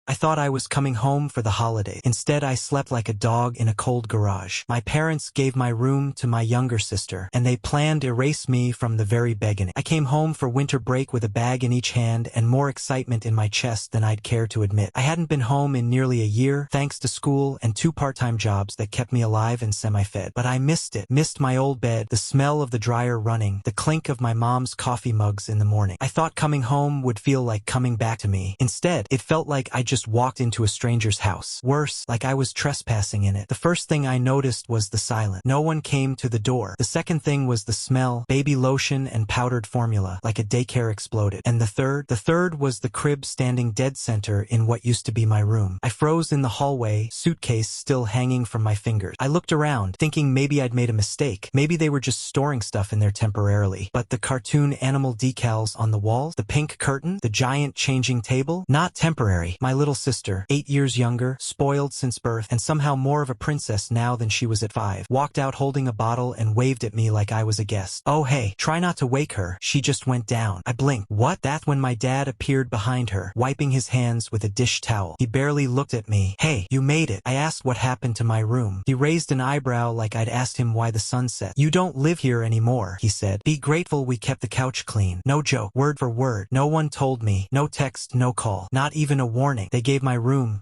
I thought I was coming home for the holiday. Instead, I slept like a dog in a cold garage. My parents gave my room to my younger sister, and they planned to erase me from the very beginning. I came home for winter break with a bag in each hand and more excitement in my chest than I'd care to admit. I hadn't been home in nearly a year, thanks to school and 2 part-time jobs that kept me alive and semi-fed. But I missed it. Missed my old bed, the smell of the dryer running, the clink of my mom's coffee mugs in the morning. I thought coming home would feel like coming back to me. Instead, it felt like I just walked into a stranger's house. Worse, like I was trespassing in it. The first thing I noticed was the silence. No one came to the door. The second thing was the smell, baby lotion and powdered formula, like a daycare exploded. And the third was the crib standing dead center in what used to be my room. I froze in the hallway, suitcase still hanging from my fingers. I looked around, thinking maybe I'd made a mistake. Maybe they were just storing stuff in there temporarily. But the cartoon animal decals on the walls, the pink curtain, the giant changing table, not temporary. My little sister, 8 years younger, spoiled since birth, and somehow more of a princess now than she was at 5, walked out holding a bottle and waved at me like I was a guest. Oh hey, try not to wake her. She just went down. I blinked. What? That's when my dad appeared behind her, wiping his hands with a dish towel. He barely looked at me. Hey, you made it. I asked what happened to my room. He raised an eyebrow like I'd asked him why the sun set. You don't live here anymore, he said. Be grateful we kept the couch clean. No joke. Word for word. No one told me. No text, no call. Not even a warning. They gave my room,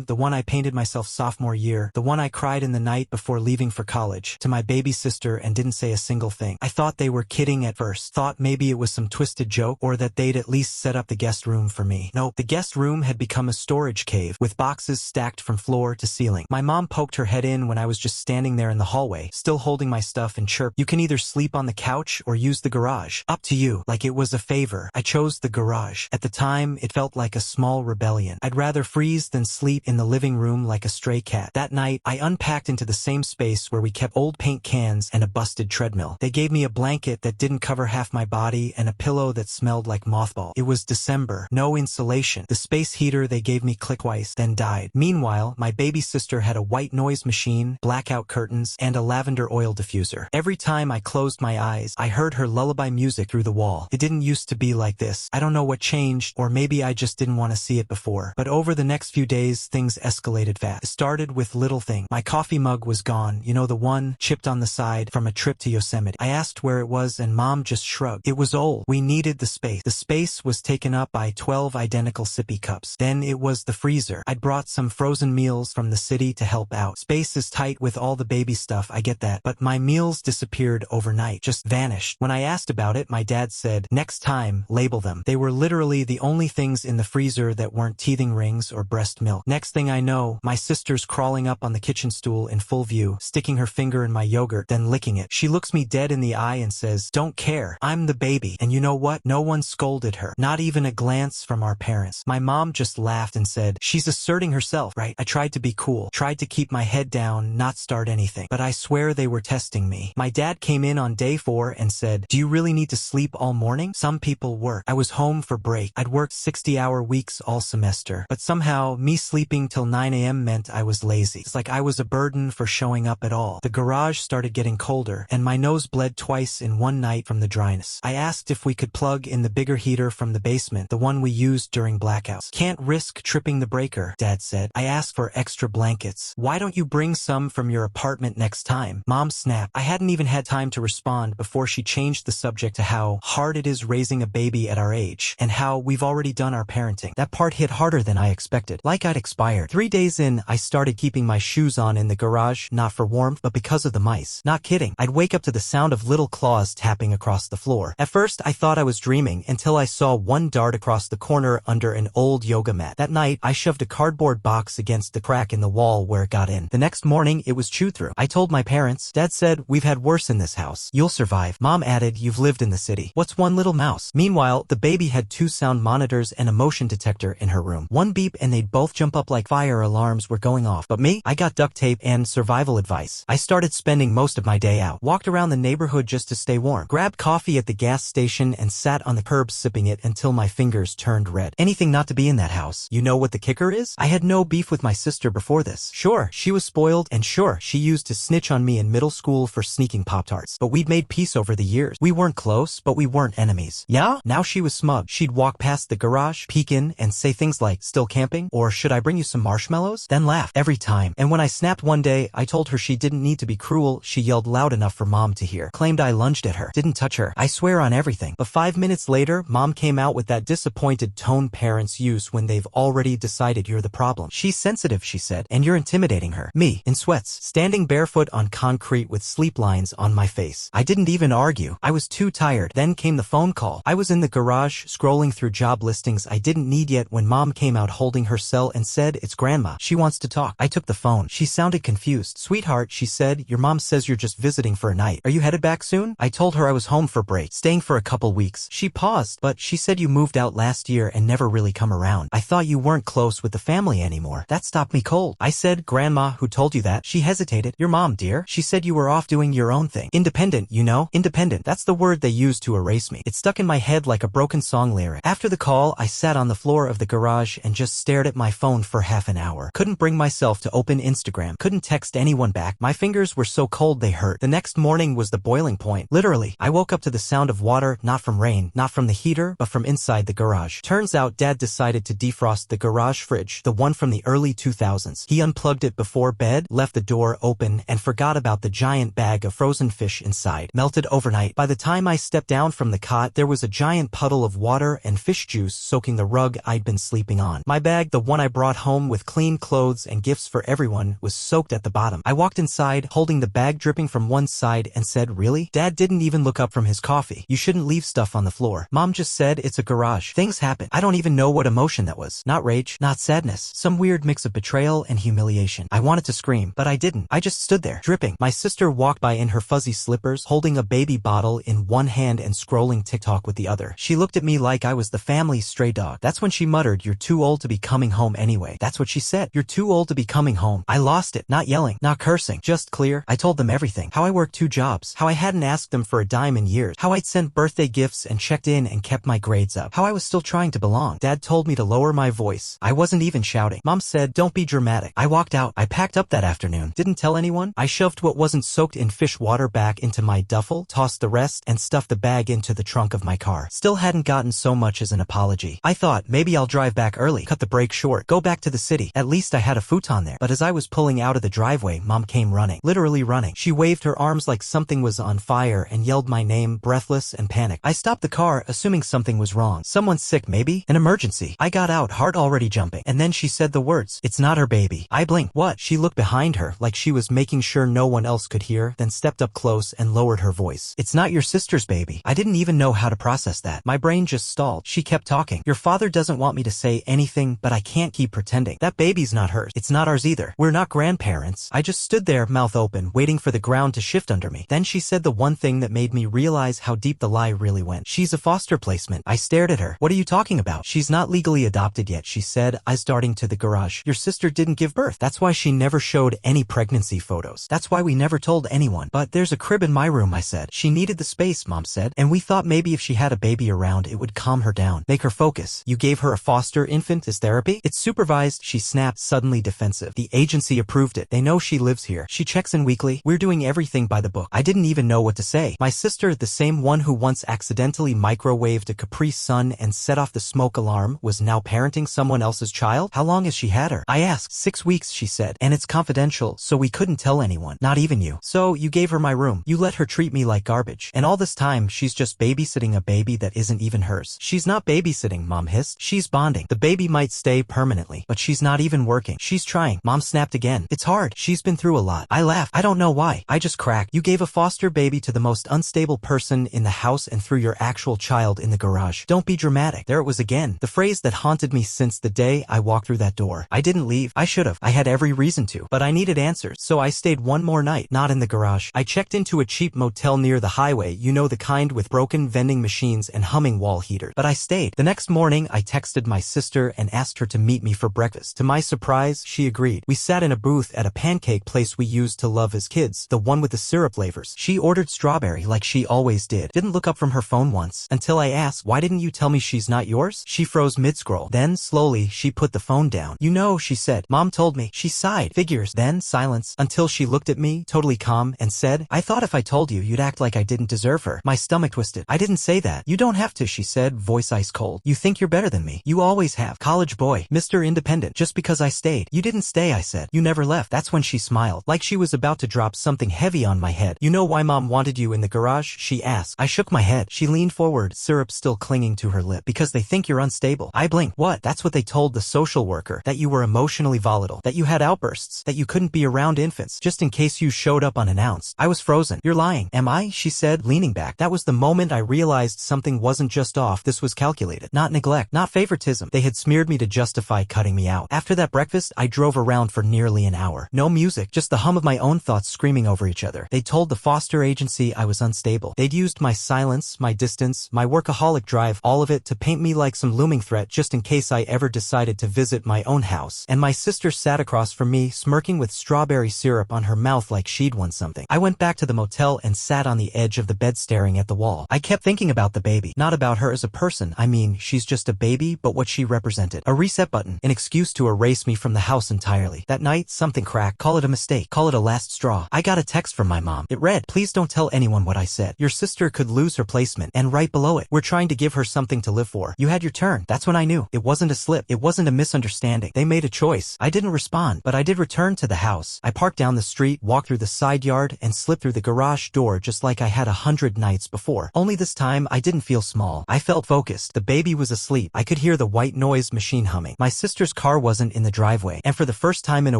the one I painted myself sophomore year, the one I cried in the night before leaving for college, to my baby sister and didn't say a single thing. I thought they were kidding at first. Thought maybe it was some twisted joke or that they'd at least set up the guest room for me. Nope. The guest room had become a storage cave with boxes stacked from floor to ceiling. My mom poked her head in when I was just standing there in the hallway, still holding my stuff, and chirped, "You can either sleep on the couch or use the garage. Up to you." Like it was a favor. I chose the garage. At the time, it felt like a small rebellion. I'd rather freeze than sleep in the living room like a stray cat. That night, I unpacked into the same space where we kept old paint cans and a busted treadmill. They gave me a blanket that didn't cover half my body and a pillow that smelled like mothball. It was December. No insulation. The space heater they gave me clicked twice, then died. Meanwhile, my baby sister had a white noise machine, blackout curtains, and a lavender oil diffuser. Every time I closed my eyes, I heard her lullaby music through the wall. It didn't used to be like this. I don't know what changed, or maybe I just didn't want to see it before. But over the next few days, things escalated fast. It started with little things. My coffee mug was gone, you know, the one chipped on the side from a trip to Yosemite. I asked where it was and Mom just shrugged. It was old. We needed the space. The space was taken up by 12 identical sippy cups. Then it was the freezer. I'd brought some frozen meals from the city to help out. Space is tight with all the baby stuff, I get that. But my meals disappeared overnight, just vanished. When I asked about it, my dad said, "Next time, label them." They were literally the only things in the freezer that weren't teething rings or breast milk. Next thing I know, my sister's crawling up on the kitchen stool in full view, sticking her finger in my yogurt, then licking it. She looks me dead in the eye and says, "Don't care. I'm the baby." And you know what? No one scolded her. Not even a glance from our parents. My mom just laughed and said, "She's asserting herself, right?" I tried to be cool, tried to keep my head down, not start anything. But I swear they were testing me. My dad came in on day 4 and said, "Do you really need to sleep all morning?" Some people work. I was home for break. I'd worked 60-hour weeks all semester. But somehow, me sleeping till 9 a.m. meant I was lazy. It's like I was a burden for showing up at all. The garage started getting colder, and my nose bled twice in one night from the dryness. I asked if we could plug in the bigger heater from the basement, the one we used during blackouts. "Can't risk tripping the breaker," Dad said. I asked for extra blankets. "Why don't you bring some from your apartment next time?" Mom snapped. I hadn't even had time to respond before she changed the subject to how hard it is raising a baby at our age, and how we've already done our parenting. That part hit harder than I expected. Like I'd expired. 3 days in, I started keeping my shoes on in the garage, not for warmth, but because of the mice. Not kidding. I'd wake up to the sound of little claws tapping across the floor. At first, I thought I was dreaming until I saw one dart across the corner under an old yoga mat. That night, I shoved a cardboard box against the crack in the wall where it got in. The next morning, it was chewed through. I told my parents. Dad said, "We've had worse in this house. You'll survive." Mom added, "You've lived in the city. What's one little mouse?" Meanwhile, the baby had 2 sound monitors and a motion detector in her room. One beep and they'd both jump up like fire alarms were going off. But me? I got duct tape and survival advice. I started spending most of my day out. Walked around the neighborhood just to stay warm. Grabbed coffee at the gas station and sat on the curb sipping it until my fingers turned red. Anything not to be in that house. You know what the kicker is? I had no beef with my sister before this. Sure, she was spoiled, and sure, she used to snitch on me in middle school for sneaking Pop-Tarts. But we'd made peace over the years. We weren't close, but we weren't enemies. Yeah? Now she was smug. She'd walk past the garage, peek in, and say things like, still camping? Or should I bring you some marshmallows? Then laughed. Every time. And when I snapped one day, I told her she didn't need to be cruel. She yelled loud enough for Mom to hear. Claimed I lunged at her. Didn't touch her. I swear on everything. But 5 minutes later, Mom came out with that disappointed tone parents use when they've already decided you're the problem. She's sensitive, she said, and you're intimidating her. Me, in sweats, standing barefoot on concrete with sleep lines on my face. I didn't even argue. I was too tired. Then came the phone call. I was in the garage, scrolling through job listings I didn't need yet when Mom came out holding her cell and said, "It's Grandma. She wants to talk." I took the phone. She sounded confused. "Sweetheart," she said, "your mom says you're just visiting for a night. Are you headed back soon?" I told her I was home for break, staying for a couple weeks. She paused, but she said, "You moved out last year and never really come around. I thought you weren't close with the family anymore." That stopped me cold. I said, "Grandma, who told you that?" She hesitated. "Your mom, dear. She said you were off doing your own thing. Independent, you know? Independent. That's the word they use to erase me." It stuck in my head like a broken song lyric. After the call, I sat on the floor of the garage and just stared at my phone for half an hour. Couldn't bring myself to open Instagram. Couldn't text anyone back. My fingers were so cold they hurt. The next morning was the boiling point. Literally, I woke up to the sound of water, not from rain, not from the heater, but from inside the garage. Turns out Dad decided to defrost the garage fridge, the one from the early 2000s. He unplugged it before bed, left the door open, and forgot about the giant bag of frozen fish inside. Melted overnight. By the time I stepped down from the cot, there was a giant puddle of water and fish juice soaking the rug I'd been sleeping on. My bag, the one I brought home with clean clothes and gifts for everyone, was soaked at the bottom. I walked inside, holding the bag dripping from one side, and said, "Really?" Dad didn't even look up from his coffee. "You shouldn't leave stuff on the floor." Mom just said, "It's a garage. Things happen." I don't even know what emotion that was. Not rage, not sadness. Some weird mix of betrayal and humiliation. I wanted to scream, but I didn't. I just stood there, dripping. My sister walked by in her fuzzy slippers, holding a baby bottle in one hand and scrolling TikTok with the other. She looked at me like I was the family's stray dog. That's when she muttered, "You're too old to be coming home anyway." That's what she said. "You're too old to be coming home." I lost it. Not yelling, not cursing, just clear. I told them everything. How I worked 2 jobs. How I hadn't asked them for a dime in years. How I'd sent birthday gifts and checked in and kept my grades up. How I was still trying to belong. Dad told me to lower my voice. I wasn't even shouting. Mom said, "Don't be dramatic." I walked out. I packed up that afternoon. Didn't tell anyone. I shoved what wasn't soaked in fish water back into my duffel, tossed the rest, and stuffed the bag into the trunk of my car. Still hadn't gotten so much as an apology. I thought, maybe I'll drive back early, cut the break short, go back to the city. At least I had a futon there. But as I was pulling out of the driveway, Mom came running. Literally running. She waved her arms like something was on fire and yelled my name, breathless and panicked. I stopped the car, assuming something was wrong. Someone sick, maybe? An emergency. I got out, heart already jumping. And then she said the words, "It's not her baby." I blinked. What? She looked behind her, like she was making sure no one else could hear, then stepped up close and lowered her voice. "It's not your sister's baby." I didn't even know how to process that. My brain just stalled. She kept talking. "Your father doesn't want me to say anything, but I can't keep pretending. That baby's not hers. It's not ours either. We're not grandparents." I just stood there, mouth open, waiting for the ground to shift under me. Then she said the one thing that made me realize how deep the lie really went. "She's a foster placement." I stared at her. "What are you talking about?" "She's not legally adopted yet," she said, eyes darting to the garage. "Your sister didn't give birth. That's why she never showed any pregnancy photos. That's why we never told anyone." "But there's a crib in my room," I said. "She needed the space," Mom said, "and we thought maybe if she had a baby around, it would calm her down, make her focus." "You gave her a foster infant as therapy?" "It's supervised," she snapped, suddenly defensive. "The agency approved it. They know she lives here. She checks in weekly. We're doing everything by the book." I didn't even know what to say. My sister, the same one who once accidentally microwaved a Capri Sun and set off the smoke alarm, was now parenting someone else's child? How long has she had her? I asked. 6 weeks, she said, "and it's confidential, so we couldn't tell anyone. Not even you. So you gave her my room. You let her treat me like garbage. And all this time, she's just babysitting a baby that isn't even hers." "She's not babysitting," Mom hissed. "She's bonding. The baby might stay permanently, but she's not even working. She's trying." Mom snapped again. "It's hard. She's been through a lot." I laughed. "I don't know why." I just cracked. "You gave a foster baby to the most unstable person in the house and threw your actual child in the garage. Don't be dramatic." There it was again. The phrase that haunted me since the day I walked through that door. I didn't leave. I should have. I had every reason to. But I needed answers. So I stayed one more night, not in the garage. I checked into a cheap motel near the highway, you know, the kind with broken vending machines and humming wall heaters. But I stayed. The next morning, I texted my sister and asked her to meet me for breakfast. To my surprise, she agreed. We sat in a booth at a pancake place we used to love as kids, the one with the syrup flavors. She ordered strawberry like she always did. Didn't look up from her phone once, until I asked, "Why didn't you tell me she's not yours?" She froze mid-scroll. Then, slowly, she put the phone down. "You know," she said. "Mom told me." She sighed. Figures. Then silence, until she looked at me, totally calm, and said, "I thought if I told you, you'd act like I didn't deserve her." My stomach twisted. "I didn't say that." "You don't have to," she said, voice ice cold. "You think you're better than me. You always have." have. College boy. Mr. Independent. Just because I stayed. You didn't stay, I said. You never left. That's when she smiled, like she was about to drop something heavy on my head. You know why mom wanted you in the garage? She asked. I shook my head. She leaned forward, syrup still clinging to her lip. Because they think you're unstable. I blinked. What? That's what they told the social worker. That you were emotionally volatile. That you had outbursts. That you couldn't be around infants. Just in case you showed up unannounced. I was frozen. You're lying. Am I? She said, leaning back. That was the moment I realized something wasn't just off. This was calculated. Not neglect. Not favoritism. They had smeared me to justify cutting me out. After that breakfast, I drove around for nearly an hour. No music. Just the hum of my own thoughts screaming over each other. They told the foster agency I was unstable. They'd used my silence, my distance, my workaholic drive, all of it to paint me like some looming threat just in case I ever decided to visit my own house. And my sister sat across from me, smirking with strawberry syrup on her mouth like she'd won something. I went back to the motel and sat on the edge of the bed staring at the wall. I kept thinking about the baby. Not about her as a person. I mean, she's just a baby, but what she represented. A reset button. An excuse to erase me from the house entirely. That night, something cracked. Call it a mistake. Call it a last straw. I got a text from my mom. It read, please don't tell anyone what I said. Your sister could lose her placement. And right below it, we're trying to give her something to live for. You had your turn. That's when I knew. It wasn't a slip. It wasn't a misunderstanding. They made a choice. I didn't respond, but I did return to the house. I parked down the street, walked through the side yard, and slipped through the garage door just like I had 100 nights before. Only this time, I didn't feel small. I felt focused. The baby was asleep. I could hear the white noise machine humming. My sister's car wasn't in the driveway. And for the first time in a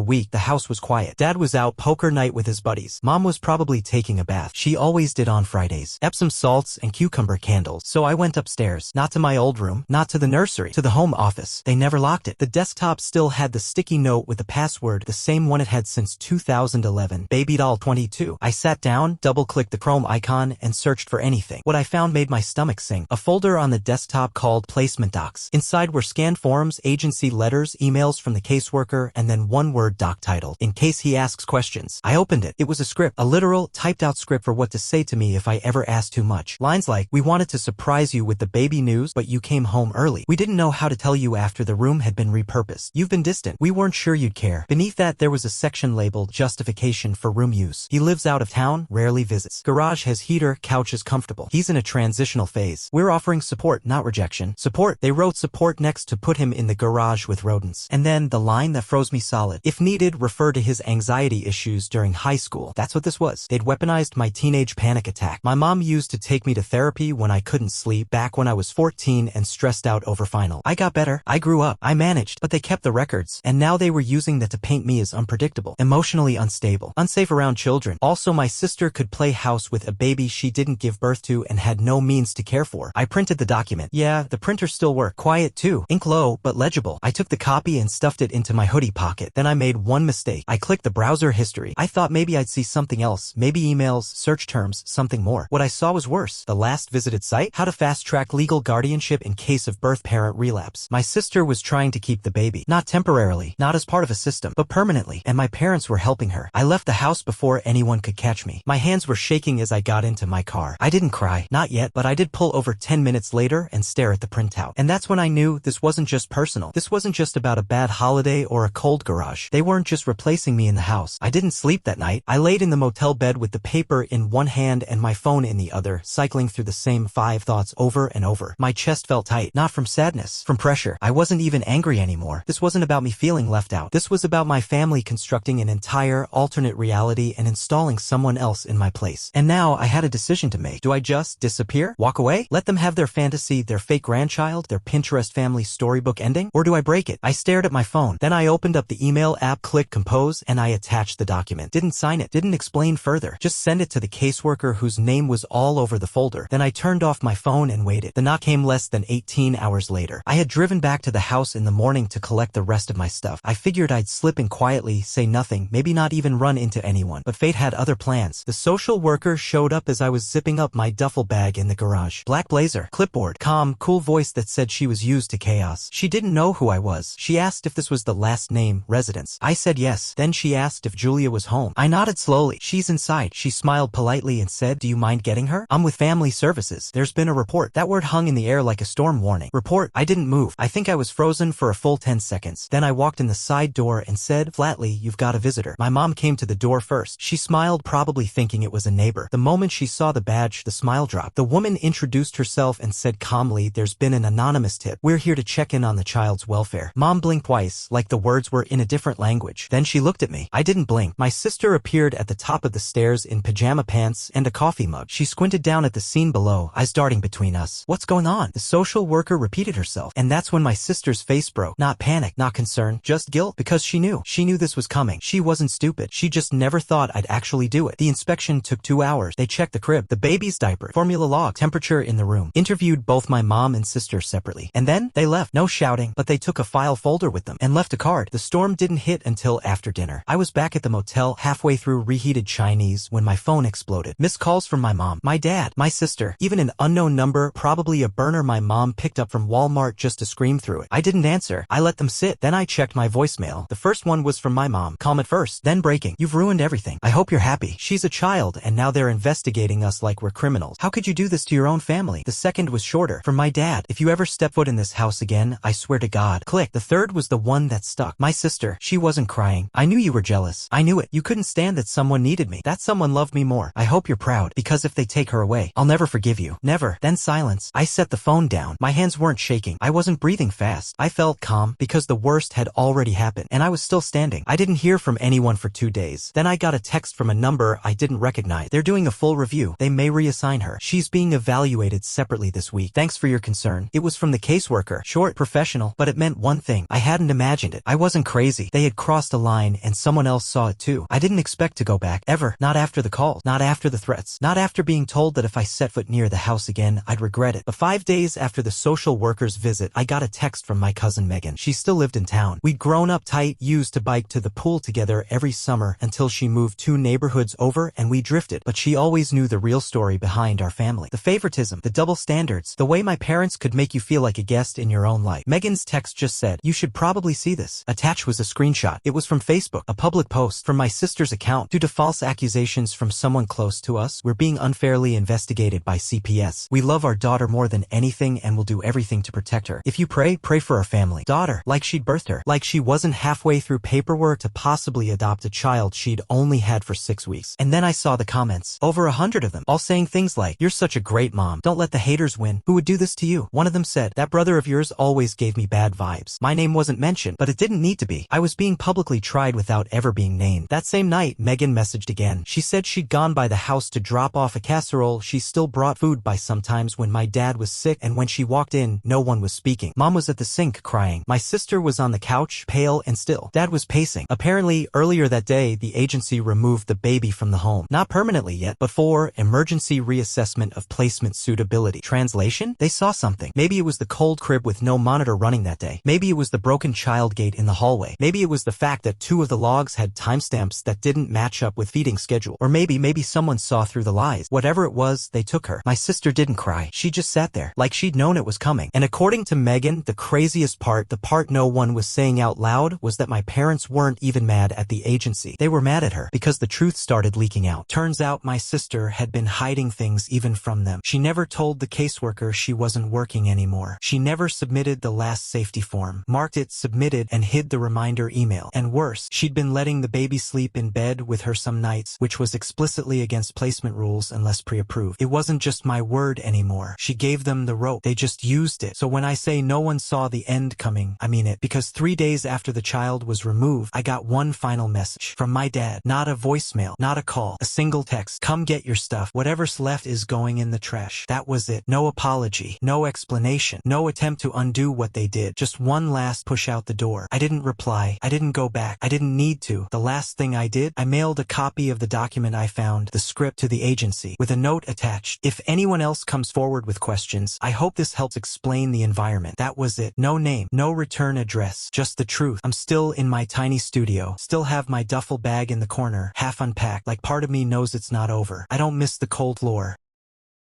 week, the house was quiet. Dad was out poker night with his buddies. Mom was probably taking a bath. She always did on Fridays. Epsom salts and cucumber candles. So I went upstairs. Not to my old room. Not to the nursery. To the home office. They never locked it. The desktop still had the sticky note with the password, the same one it had since 2011. Baby doll 22. I sat down, double-clicked the Chrome icon, and searched for anything. What I found made my stomach sink. A folder on the desktop called Placement Docs. Inside were scanned forms, agency letters, emails from the caseworker, and then one Word doc titled, In Case He Asks Questions. I opened it. It was a script. A literal, typed-out script for what to say to me if I ever asked too much. Lines like, we wanted to surprise you with the baby news, but you came home early. We didn't know how to tell you after the room had been repurposed. You've been distant. We weren't sure you'd care. Beneath that, there was a section labeled Justification for Room Use. He lives out of town, rarely visits. Garage has heater, couch is comfortable. He's in a transitional phase. We're offering support, not rejection. Support. They wrote support next to put him in the garage with rodents. And then the line that froze me solid. If needed, refer to his anxiety issues during high school. That's what this was. They'd weaponized my teenage panic attack. My mom used to take me to therapy when I couldn't sleep back when I was 14 and stressed out over final. I got better. I grew up. I managed. But they kept the records. And now they were using that to paint me as unpredictable, emotionally unstable, unsafe around children. Also, my sister could play house with a baby she didn't give birth to and had no means to care for. I printed the document. Yeah, the printer still worked. Quiet too. Ink low, but legible. I took the copy and stuffed it into my hoodie pocket. Then I made one mistake. I clicked the browser history. I thought maybe I'd see something else. Maybe emails, search terms, something more. What I saw was worse. The last visited site? How to fast-track legal guardianship in case of birth-parent relapse. My sister was trying to keep the baby. Not temporarily, not as part of a system, but permanently. And my parents were helping her. I left the house before anyone could catch me. My hands were shaking as I got into my car. I didn't cry. Not yet, but I did pull over 10 minutes later and stare at the printout. And that's when I knew this wasn't just personal. This wasn't just about a bad holiday or a cold garage. They weren't just replacing me in the house. I didn't sleep that night. I laid in the motel bed with the paper in one hand and my phone in the other, cycling through the same 5 thoughts over and over. My chest felt tight, not from sadness, from pressure. I wasn't even angry anymore. This wasn't about me feeling left out. This was about my family constructing an entire alternate reality and installing someone else in my place. And now I had a decision to make. Do I just disappear? Walk away? Let them have their fantasy, their fake grandchild, their Pinterest family storybook ending? Or do I break it? I stared at my phone. Then I opened up the email app, clicked compose, and I attached the document. Didn't sign it. Didn't explain further. Just send it to the caseworker whose name was all over the folder. Then I turned off my phone and waited. The knock came less than 18 hours later. I had driven back to the house in the morning to collect the rest of my stuff. I figured I'd slip in quietly, say nothing, maybe not even run into anyone. But fate had other plans. The social worker showed up as I was zipping up my duffel bag in the garage. Black blazer, clipboard, calm, cool voice that said she was used to chaos. She didn't know who I was. She asked if this was the last name, residence. I said yes. Then she asked if Julia was home. I nodded slowly. She's inside. She smiled politely and said, do you mind getting her? I'm with family services. There's been a report. That word hung in the air like a storm warning. Report. I didn't move. I think I was frozen for a full 10 seconds. Then I walked in the side door and said, flatly, you've got a visitor. My mom came to the door first. She smiled, probably thinking it was a neighbor. The moment she saw the badge, the smile dropped. The woman introduced herself and said calmly, there's been an anonymous tip. We're here to check check in on the child's welfare. Mom blinked twice, like the words were in a different language. Then she looked at me. I didn't blink. My sister appeared at the top of the stairs in pajama pants and a coffee mug. She squinted down at the scene below, eyes darting between us. What's going on? The social worker repeated herself. And that's when my sister's face broke. Not panic, not concern, just guilt, because she knew. She knew this was coming. She wasn't stupid. She just never thought I'd actually do it. The inspection took 2 hours. They checked the crib, the baby's diaper, formula log, temperature in the room, interviewed both my mom and sister separately. And then they left. No shouting, but they took a file folder with them and left a card. The storm didn't hit until after dinner. I was back at the motel halfway through reheated Chinese when my phone exploded. Missed calls from my mom, my dad, my sister, even an unknown number, probably a burner my mom picked up from Walmart just to scream through it. I didn't answer. I let them sit. Then I checked my voicemail. The first one was from my mom. Calm at first, then breaking. You've ruined everything. I hope you're happy. She's a child and now they're investigating us like we're criminals. How could you do this to your own family? The second was shorter. From my dad. If you ever step foot in this house again, I swear to God. Click. The third was the one that stuck. My sister. She wasn't crying. I knew you were jealous. I knew it. You couldn't stand that someone needed me. That someone loved me more. I hope you're proud. Because if they take her away, I'll never forgive you. Never. Then silence. I set the phone down. My hands weren't shaking. I wasn't breathing fast. I felt calm because the worst had already happened. And I was still standing. I didn't hear from anyone for 2 days. Then I got a text from a number I didn't recognize. They're doing a full review. They may reassign her. She's being evaluated separately this week. Thanks for your concern. It was from the caseworker. Short, professional, but it meant one thing. I hadn't imagined it. I wasn't crazy. They had crossed a line and someone else saw it too. I didn't expect to go back. Ever. Not after the calls. Not after the threats. Not after being told that if I set foot near the house again, I'd regret it. But 5 days after the social worker's visit, I got a text from my cousin Megan. She still lived in town. We'd grown up tight, used to bike to the pool together every summer until she moved 2 neighborhoods over and we drifted. But she always knew the real story behind our family. The favoritism, the double standards, the way my parents could make you feel like a guest in your own life. Megan's text just said, "You should probably see this." Attached was a screenshot. It was from Facebook, a public post from my sister's account. Due to false accusations from someone close to us, we're being unfairly investigated by CPS. We love our daughter more than anything and will do everything to protect her. If you pray, pray for our family. Daughter, like she'd birthed her. Like she wasn't halfway through paperwork to possibly adopt a child she'd only had for 6 weeks. And then I saw the comments. Over 100 of them, all saying things like, "You're such a great mom. Don't let the haters win. Who would do this to you?" One of them said, "That brother of yours always gave me bad vibes." My name wasn't mentioned, but it didn't need to be. I was being publicly tried without ever being named. That same night, Megan messaged again. She said she'd gone by the house to drop off a casserole. She still brought food by sometimes when my dad was sick, and when she walked in, no one was speaking. Mom was at the sink crying. My sister was on the couch, pale and still. Dad was pacing. Apparently, earlier that day, the agency removed the baby from the home. Not permanently yet, but for emergency reassessment of placement suitability. Translation? They saw something. Maybe it was the cold crib with no monitor running that day. Maybe it was the broken child gate in the hallway. Maybe it was the fact that 2 of the logs had timestamps that didn't match up with feeding schedule. Or maybe someone saw through the lies. Whatever it was, they took her. My sister didn't cry. She just sat there, like she'd known it was coming. And according to Megan, the craziest part, the part no one was saying out loud, was that my parents weren't even mad at the agency. They were mad at her because the truth started leaking out. Turns out my sister had been hiding things even from them. She never told the caseworker she wasn't working anymore. She never submitted the last safety form, marked it submitted, and hid the reminder email. And worse, she'd been letting the baby sleep in bed with her some nights, which was explicitly against placement rules unless pre-approved. It wasn't just my word anymore. She gave them the rope. They just used it. So when I say no one saw the end coming, I mean it. Because 3 days after the child was removed, I got one final message from my dad. Not a voicemail, not a call, a single text. "Come get your stuff. Whatever's left is going in the trash." That was it. No apology, no explanation, no attempt to undo what they did. Just one last push out the door. I didn't reply. I didn't go back. I didn't need to. The last thing I did, I mailed a copy of the document I found, the script, to the agency with a note attached. "If anyone else comes forward with questions, I hope this helps explain the environment." That was it. No name, no return address, just the truth. I'm still in my tiny studio, still have my duffel bag in the corner, half unpacked, like part of me knows it's not over. I don't miss the cold floor.